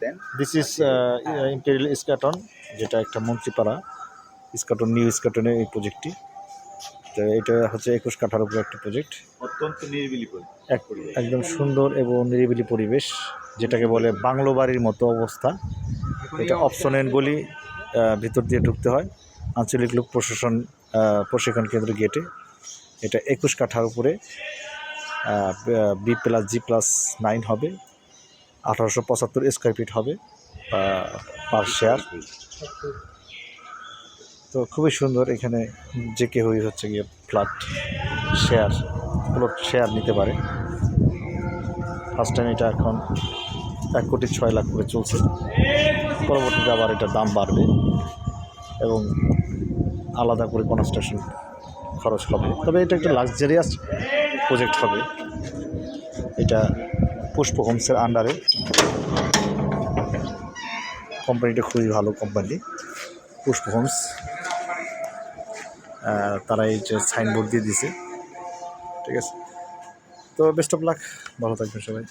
Then. This is imperial Eskaton, যেটা একটা মন্ত্রীপাড়া Eskaton, new ইস্কাটনের এই প্রজেক্টটি। তো এটা হচ্ছে 21 কাঠার উপরে একটা প্রজেক্ট। অত্যন্ত নিরিবিলি একদম সুন্দর এবং নিরিবিলি পরিবেশ, যেটাকে বলে বাংলো বাড়ির মতো অবস্থা। এটা অপশনের গলি, ভিতর দিয়ে ঢুকতে হয় আঞ্চলিক লোক প্রশিক্ষণ কেন্দ্র গেটে। এটা 21 কাঠার উপরে, B+G+9 হবে, 1875 স্কোয়ার ফিট হবে পার শেয়ার। তো খুবই সুন্দর। এখানে যে কেউই হচ্ছে গিয়ে প্লট শেয়ার নিতে পারে। ফার্স্ট টাইম এটা এখন 1,06,00,000 করে চলছে। পরবর্তীতে আবার এটার দাম বাড়বে এবং আলাদা করে কনস্ট্রাকশন খরচ হবে। তবে এটা একটা লাক্সারিয়াস প্রজেক্ট হবে। এটা পুষ্প হোমসের আন্ডারে। কোম্পানিটা খুবই ভালো কোম্পানি, পুষ্প হোমস। তারা এই যে সাইনবোর্ড দিয়ে দিছে, ঠিক আছে। তো বেস্ট অফ লাক, ভালো থাকবেন সবাই।